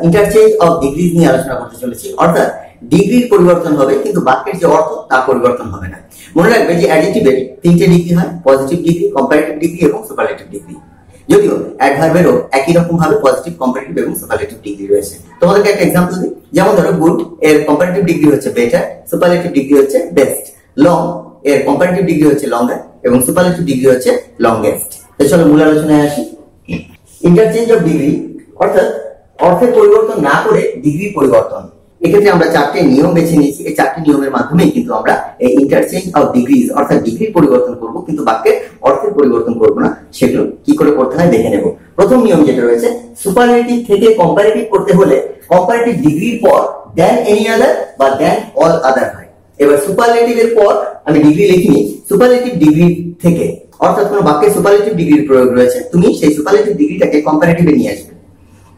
Interchange of degrees নিয়ে আলোচনা করতে চলেছি, অর্থাৎ ডিগ্রির পরিবর্তন হবে কিন্তু বাক্যের যে অর্থ তা পরিবর্তন হবে না। মনে রাখবে যে অ্যাডজেক্টিভের তিনটে ডিগ্রি হয়, পজিটিভ ডিগ্রি, কম্পারেটিভ ডিগ্রি এবং সুপারলেটিভ ডিগ্রি। যদিও অ্যাডভার্বেরও একই রকম ভাবে পজিটিভ, কম্পারেটিভ এবং সুপারলেটিভ ডিগ্রি রয়েছে। তোমাদেরকে একটা एग्जांपल দিই, যেমন ধরো গুড এর কম্পারেটিভ ডিগ্রি হচ্ছে বেটার, সুপারলেটিভ ডিগ্রি হচ্ছে বেস্ট। লং এর কম্পারেটিভ ডিগ্রি হচ্ছে লঙ্গার এবং সুপারলেটিভ ডিগ্রি হচ্ছে লংগেস্ট। তো চলো মূল আলোচনায় আসি। ইন্টারচেঞ্জ অফ ডিগ্রি অর্থাৎ অর্থের পরিবর্তন না করে ডিগ্রির পরিবর্তন। এক্ষেত্রে আমরা চারটি নিয়ম বেছে নিয়েছি। এই চারটি নিয়মের মাধ্যমেই কিন্তু আমরা এই ইন্টারচেঞ্জ অফ ডিগ্রিজ অর্থাৎ ডিগ্রির পরিবর্তন করব, কিন্তু বাক্যের অর্থের পরিবর্তন করব না। সেগুলো কি করে করতে হয় দেখে নেব। প্রথম নিয়ম যেটা রয়েছে, সুপারলেটিভ থেকে কম্পারেটিভ করতে হলে কম্পারেটিভ ডিগ্রির পর দেন এনি আদার বা দেন অল আদার হয়। এবার সুপারলেটিভের পর আমি ডিগ্রি লিখিনি, সুপারলেটিভ ডিগ্রি থেকে অর্থাৎ কোন বাক্যে সুপারলেটিভ ডিগ্রির প্রয়োগ রয়েছে, তুমি সেই সুপারলেটিভ ডিগ্রিটাকে কম্পারেটিভে নিয়ে আসবে।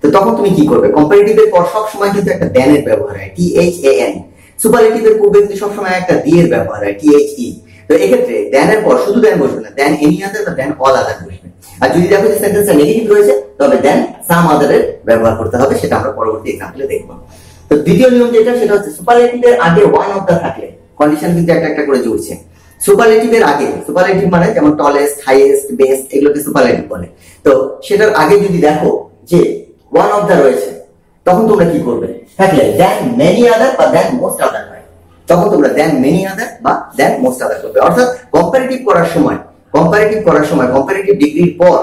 তো তখন তুমি কি করবে, কম্পারেটিভের পর সব সময় কিন্তু একটা দেন এর ব্যবহার হয়, THAN। সুপারলেটিভের পূর্বে কিন্তু সব সময় একটা দি এর ব্যবহার হয়, THE। তো এক্ষেত্রে দেন এর পর শুধু দেন বসবে না, দেন এনি আদার বা দেন অল আদার বসবে। আর যদি দেখো যে সেন্টেন্সটা নেগেটিভ রয়েছে তবে দেন সাম আদার এর ব্যবহার করতে হবে, সেটা আমরা পরবর্তী एग्जांपले দেখব। তো দ্বিতীয় নিয়ম যেটা সেটা হচ্ছে সুপারলেটিভের আগে ওয়ান অফ দা থাকলে, কন্ডিশন কিন্তু একটা একটা করে জুড়ছে। সুপারলেটিভের আগে, সুপারলেটিভ মানে যেমন টলেস্ট, হাইয়েস্ট, বেস্ট, এগুলোকে সুপারলেটিভ বলে। তো সেটার আগে যদি দেখো যে ওয়ান অফ দা রয়েছে, তখন তোমরা কি করবে, থাকলে দেন মেনি আদার বা দেন মোস্ট আদার হয়, তখন তোমরা দেন মেনি আদার বা দেন মোস্ট আদার করবে। অর্থাৎ কম্পারেটিভ করার সময় কম্পারেটিভ ডিগ্রির পর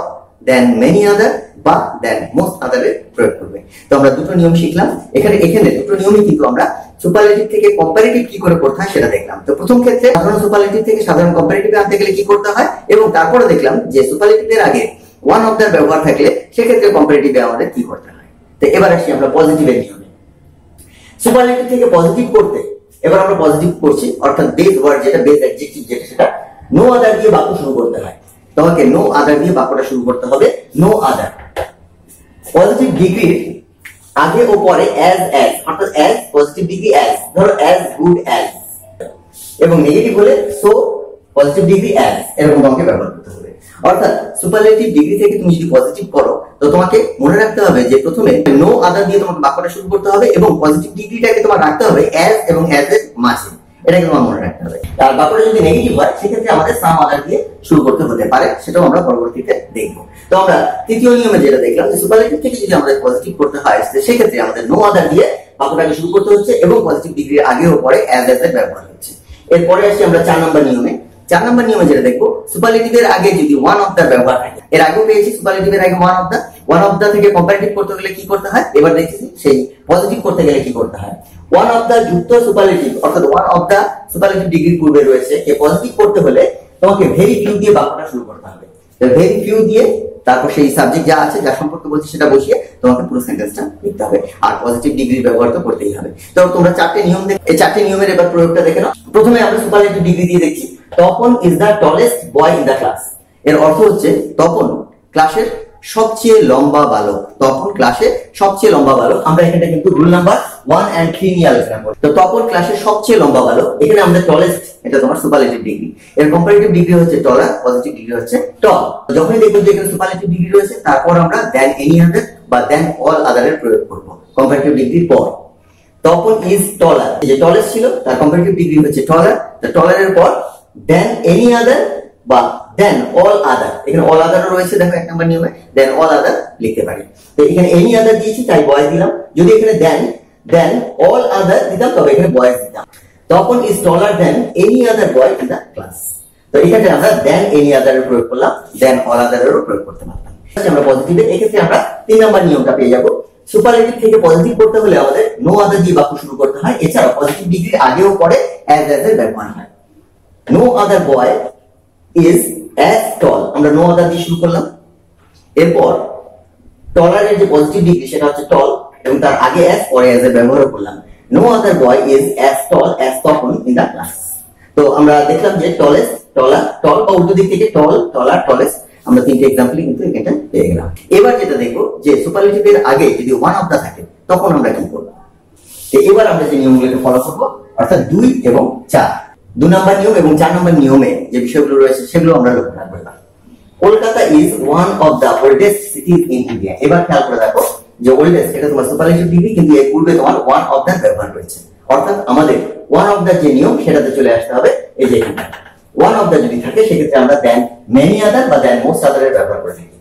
দেন মেনি আদার বা দেন মোস্ট আদারের প্রয়োগ করবে। তো আমরা দুটো নিয়ম শিখলাম। এখানে দুটো নিয়মই কিন্তু আমরা সুপারলেটিভ থেকে কম্পারেটিভ কি করে করতে হয় সেটা দেখলাম। তো প্রথম ক্ষেত্রে সাধারণ সুপারলেটিভ থেকে সাধারণ কম্পারেটিভে আনতে গেলে কি করতে হয়, এবং তারপরে দেখলাম যে সুপারলেটিভের আগে ওয়ান অফ দা ব্যবহার থাকলে সেক্ষেত্রে কম্পারেটিভে আমাদের কি করতে হয়। তো এবার আসি আমরা পজিটিভের নিয়মে। সুপারলেটিভ থেকে পজিটিভ করতে এবার আমরা পজিটিভ করছি, অর্থাৎ বেস ওয়ার্ড যেটা, বেস অ্যাডজেক্টিভ যেটা, সেটা নো আদার দিয়ে বাক্য শুরু করতে হয়। তোমাকে নো আদার দিয়ে বাক্যটা শুরু করতে হবে, নো আদার। পজিটিভ ডিগ্রির আগে ও পরে অ্যাজ অর্থাৎ অ্যাজ পজিটিভ ডিগ্রি অ্যাজ, ধরো অ্যাজ গুড অ্যাজ, এবং নেগেটিভ হলে সো পজিটিভ ডিগ্রি অ্যাজ, এরকম তোমাকে ব্যবহার করতে হবে। অর্থাৎ সুপারলেটিভ ডিগ্রি থেকে তুমি যদি পজিটিভ করো তো তোমাকে মনে রাখতে হবে যে প্রথমে নো আদার দিয়ে তোমাকে বাক্যটা শুরু করতে হবে এবং পজিটিভ ডিগ্রিটাকে তোমার রাখতে হবে অ্যাজ এবং অ্যাজ এর মাঝে, এটাকে তোমার মনে রাখতে হবে। আর বাক্যটা যদি নেগেটিভ হয় সেক্ষেত্রে আমাদের সাম আদার দিয়ে শুরু করতে হতে পারে, সেটাও আমরা পরবর্তীতে দেখব। তো আমরা তৃতীয় নিয়মে যেটা দেখলাম যে সুপারলেটিভ থেকে যদি আমাদের পজিটিভ করতে হয় সেক্ষেত্রে আমাদের নো আদার দিয়ে বাক্যটাকে শুরু করতে হচ্ছে এবং পজিটিভ ডিগ্রির আগে ও পরে অ্যাজ এর ব্যবহার হচ্ছে। এরপরে আসি আমরা 4 নম্বর নিয়মে। 4 নম্বর নিয়মে যেটা দেখবো, সুপারলেটিভের আগে যদি ওয়ান অফ দা ব্যবহার থাকে, এর আগেও পেয়েছি সুপারলেটিভের আগে ওয়ান অফ দা থেকে কম্পারেটিভ করতে গেলে কি করতে হয়, এবার দেখেছি সেই পজিটিভ করতে গেলে কি করতে হয়। ওয়ান অফ দা যুক্ত সুপারলেটিভ অর্থাৎ ওয়ান অফ দা সুপারলেটিভ ডিগ্রির পূর্বে রয়েছে, এ পজিটিভ করতে হলে তোমাকে ভেরি ফিউ দিয়ে বাক্যটা শুরু করতে হবে। ভেরি ফিউ দিয়ে তারপর সেই সাবজেক্ট যা আছে, যা সম্পর্কে বলছি সেটা বসিয়ে তোমাকে পুরো সেন্টেন্সটা লিখতে হবে, আর পজিটিভ ডিগ্রি ব্যবহার তো করতেই হবে। তো তোমরা 4টে নিয়ম দেখো, এই 4টে নিয়মের এবার প্রয়োগটা দেখে নাও। প্রথমে আমরা সুপারলেটিভ ডিগ্রি দিয়ে দেখছি, Tapan is the tallest boy in the class. এর অর্থ হচ্ছে তপন ক্লাসের সবচেয়ে লম্বা বালক, তপন ক্লাসের সবচেয়ে লম্বা বালক। আমরা এখানে কিন্তু রুল নাম্বার 1 and 3 নিয়ে আলোচনা করব। তো তপন ক্লাসের সবচেয়ে লম্বা বালক, এখানে আমাদের টলেস্ট, এটা তোমার সুপারলেটিভ ডিগ্রি। এর কম্পারেটিভ ডিগ্রি হচ্ছে টলার, পজিটিভ ডিগ্রি হচ্ছে টল। যখনই দেখব যে এখানে সুপারলেটিভ ডিগ্রি রয়েছে তারপর আমরা দেন এনি আদার বা দেন অল আদার এর প্রয়োগ করব কম্পারেটিভ ডিগ্রির পর। তপন ইজ টলার, এই যে টলেস্ট ছিল তার কম্পারেটিভ ডিগ্রি হচ্ছে টলার, তো টলারের পর দেন এনি আদার বা দেন অল আদার। এখানে অল আদারও রয়েছে, দেখো 1 নম্বর নিয়মে দেন অল আদার লিখতে পারি। তো এখানে এনি আদার দিয়েছি তাই বয় দিলাম, যদি এখানে দেন অল আদার দিতাম তবে এখানে বয় দিতাম। Tapan is taller than any other boy in the class. তো এখানে আমরা দেন এনি আদার এর প্রয়োগ করলাম, দেন অল আদার এরও প্রয়োগ করতে পারলাম। আমরা পজিটিভে এক্ষেত্রে আমরা 3 নম্বর নিয়মটা পেয়ে যাব। সুপারলেটিভ থেকে পজিটিভ করতে হলে আমাদের নো আদার দিয়ে বাক্য শুরু করতে হয়, এছাড়া পজিটিভ ডিগ্রির আগেও পরে অ্যাজ এর ব্যবহার হয়। No other boy is as tall, আমরা নো আদার দিয়ে শুরু করলাম। এরপর টলারের যে পজিটিভ ডিগ্রি সেটা হচ্ছে টল এবং তার আগে অ্যাজ পরে অ্যাজ এর ব্যবহার করলাম। No other boy is as tall as Tapan in the class. তো আমরা দেখলাম যে টলেস্ট, টলার, টল বা উল্টো দিক থেকে টল, টলার, টলেস্ট, আমরা 3টে एग्जांपल কিন্তু এটা পেয়ে গেলাম। এবার যেটা দেখবো যে সুপারলেটিভের আগে যদি ওয়ান অফ দা থাকে তখন আমরা কি করব। তো এবার আমরা যে নিয়মগুলোকে ফলো করব অর্থাৎ 2 এবং 4, 2 নম্বর নিয়ম এবং 4 নম্বর নিয়মে যে বিষয়গুলো রয়েছে সেগুলো আমরা লক্ষ্য রাখবো। Kolkata is one of the oldest cities in India. এবার খেয়াল করে দেখো যে ওল্ডেস্ট এটা তোমার সুপারলেটিভ ডিগ্রি, কিন্তু এর পূর্বে তোমার ওয়ান অফ দ্য ব্যবহার রয়েছে। অর্থাৎ আমাদের ওয়ান অফ দ্য যে নিয়ম সেটাতে চলে আসতে হবে। এই যে এখানে ওয়ান অফ দ্য যদি থাকে সেক্ষেত্রে আমরা দেন মেনি আদার বা দেন মোস্ট আদারের ব্যবহার করে থাকি।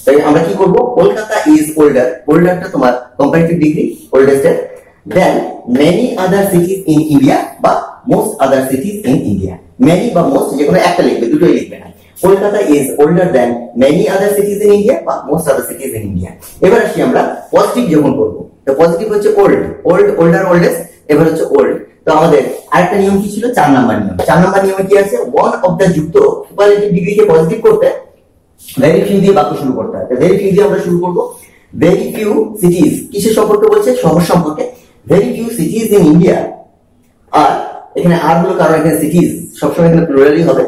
তাই আমরা কি করব, কলকাতা ইজ ওল্ডার, ওল্ডারটা তোমার কম্পারেটিভ ডিগ্রি ওল্ডেস্ট এর, than many other cities in India বা most other cities in India. Many বা মোস্ট যে কোনো একটা লিখবে, দুটোই লিখবে না। Kolkata is older than many other cities in India বা most other cities in India. এবার আসি আমরা পজিটিভ যখন করব, তো পজিটিভ হচ্ছে ওল্ড, ওল্ড, ওল্ডার, ওল্ডেস্ট, এবার হচ্ছে ওল্ড। তো আমাদের আরেকটা নিয়ম কি ছিল, 4 নাম্বার নিয়ম। 4 নাম্বার নিয়মে কি আছে, ওয়ান অফ দ্য যুক্ত সুপারলেটিভ ডিগ্রিকে পজিটিভ করতে ভেরি ফিউ দিয়ে বাক্য শুরু করতে হয়। ভেরি ফিউ দিয়ে আমরা শুরু করব। ভেরি ফিউ সিটিজ কিসের সম্পর্কে বলছে, শহর সম্পর্কে। Very few cities in India, আর এখানে আর হলো কারণ এখানে সিটিজ সবসময় এখানে প্লুরালই হবে।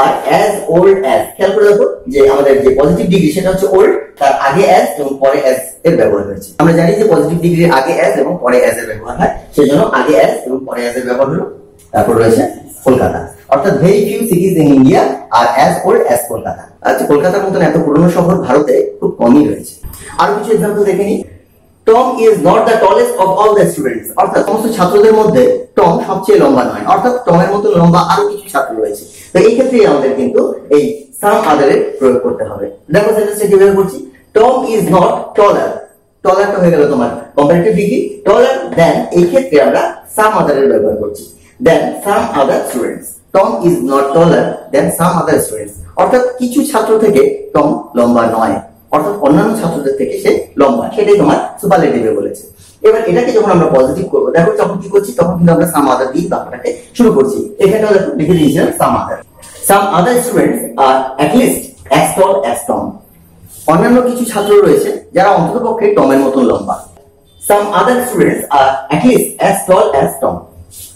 আর অ্যাজ ওল্ড অ্যাজ, খেয়াল করে দেখো যে আমাদের যে পজিটিভ ডিগ্রি সেটা হচ্ছে ওল্ড, তার আগে অ্যাজ এবং পরে অ্যাজ এর ব্যবহার হয়েছে। আমরা জানি যে পজিটিভ ডিগ্রির আগে অ্যাজ এবং পরে অ্যাজ এর ব্যবহার হয়, সেজন্য আগে অ্যাজ এবং পরে অ্যাজ এর ব্যবহার হলো। তারপর রয়েছে কলকাতা, অর্থাৎ very few cities in India are as old as Kolkata. আচ্ছা, কলকাতার মতন এত পুরনো শহর ভারতে খুব কমই রয়েছে। আরো কিছু এক্সাম্পল দেখে নিই। Tom is not the tallest of all the students, অর্থাৎ সমস্ত ছাত্রদের মধ্যে টম সবচেয়ে লম্বা নয়, অর্থাৎ টমের মতো লম্বা আরো কিছু ছাত্র রয়েছে। তো এই ক্ষেত্রে আমাদের কিন্তু এই সাম আদারের প্রয়োগ করতে হবে। দেখো সেন্টেন্সটা কিভাবে করছি, টম ইজ নট টলার, টলারটা হয়ে গেল তোমার কম্পারেটিভ ডিগ্রি, টলার দেন, এই ক্ষেত্রে আমরা সাম আদারের ব্যবহার করছি। Than some other students, Tom is not taller than some other students, অর্থাৎ কিছু ছাত্র থেকে টম লম্বা নয়, অর্থাৎ অন্যান্য ছাত্রদের থেকে সে লম্বা, সেটাই তোমার সুপারলেটিভে বলেছে। এবার এটাকে যখন আমরা পজিটিভ করব, দেখো যখন কি করছি তখন কিন্তু আমরা সাম আদার দিয়ে বাক্যটাকে শুরু করছি। এখানেও দেখো লিখে দিয়েছিলাম some other. Some other students are at least as tall as Tom, অন্যান্য কিছু ছাত্র রয়েছে যারা অন্ততপক্ষে টমের মতন লম্বা। Some other students are at least as tall as Tom.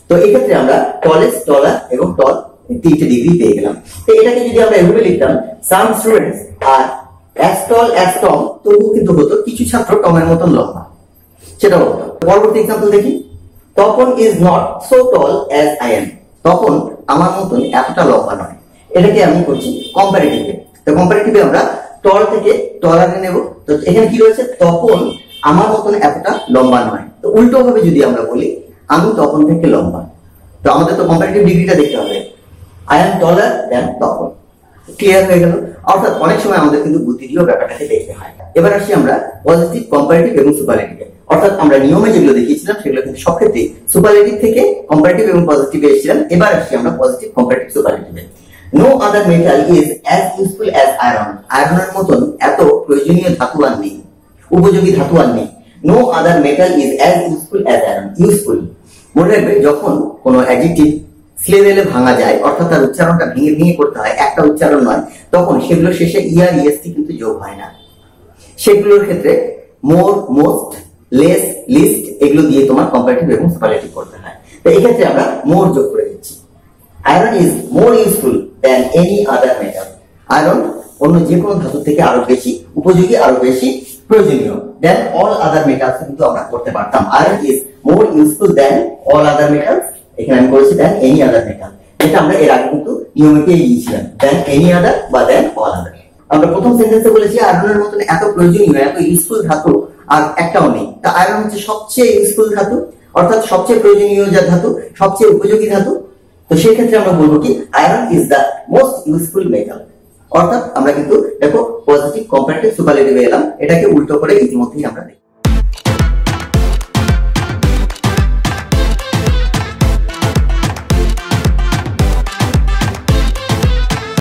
তো এই ক্ষেত্রে আমরা টলেস্ট, টলার এবং টল তিনটে ডিগ্রি পেয়ে গেলাম। তো এটাকে যদি আমরা এভাবে লিখতাম, some students are as tall as Tom, তবুও কিন্তু হতো কিছু ছাত্র টমের মতন লম্বা, সেটাও হতো। পরবর্তী এক্সাম্পল দেখি। Tapan is not so tall as I am, Tapan আমার মতন এতটা লম্বা নয়। এটাকে আমি করছি কম্পারেটিভে। তো কম্পারেটিভে আমরা টল থেকে টলারে নেব। তো এখানে কি রয়েছে, তপন আমার মতন এতটা লম্বা নয়। তো উল্টো ভাবে যদি আমরা বলি, আমি তপন থেকে লম্বা, তো আমাদের তো কম্পারেটিভ ডিগ্রিটা দেখতে হবে। I am taller than Tapan, clear হয়ে গেল। অর্থাৎ অনেক সময় আমাদের কিন্তু বুদ্ধি দিয়েও ব্যাপারটাকে দেখতে হয়। এবার আসি আমরা পজিটিভ, কম্পারেটিভ এবং সুপারলেটিভে। অর্থাৎ আমরা নিয়মে যেগুলো দেখিয়েছিলাম সেগুলো কিন্তু সব ক্ষেত্রে সুপারলেটিভ থেকে কম্পারেটিভ এবং পজিটিভে এসেছিলাম। এবার আসি আমরা পজিটিভ, কম্পারেটিভ, সুপারলেটিভে। No other metal is as useful as iron, আয়রনের মতন এত প্রয়োজনীয় ধাতু আর নেই, উপযোগী ধাতু আর নেই। No other metal is as useful as iron, useful. মনে রাখবে যখন কোনো অ্যাডজেক্টিভ স্লেভেলে ভাঙা যায়, অর্থাৎ তার উচ্চারণটা ভেঙে ভেঙে করতে হয়, একটা উচ্চারণ নয়, তখন সেগুলো শেষে ইয়ার ইএসটি কিন্তু যোগ হয় না। সেগুলোর ক্ষেত্রে মোর, মোস্ট, লেস, লিস্ট এগুলো দিয়ে তোমার কম্পারেটিভ এবং সুপারলেটিভ করতে হয়। তো এই ক্ষেত্রে আমরা মোর যোগ করে দিচ্ছি। Iron is more useful than any other metal, iron অন্য যে কোনো ধাতু থেকে আরো বেশি উপযোগী, আরো বেশি প্রয়োজনীয়। দেন অল আদার মেটালস কিন্তু আমরা করতে পারতাম। Iron is more useful than all other metals, এখানে আমি করেছি দেন এনি আদার মেটাল। এটা আমরা এর আগে কিন্তু নিয়মে পেয়ে গিয়েছিলাম, দেন এনি আদার বা দেন অল আদার। আমরা প্রথম সেন্টেন্সে বলেছি আয়রনের মতন এত প্রয়োজনীয়, এত ইউজফুল ধাতু আর একটাও নেই। তা আয়রন হচ্ছে সবচেয়ে ইউজফুল ধাতু, অর্থাৎ সবচেয়ে প্রয়োজনীয় যা ধাতু, সবচেয়ে উপযোগী ধাতু। তো সেই ক্ষেত্রে আমরা বলবো কি, iron is the most useful metal. অর্থাৎ আমরা কিন্তু দেখো পজিটিভ, কম্পারেটিভ, সুপারলেটিভে এলাম, এটাকে উল্টো করে ইতিমধ্যেই আমরা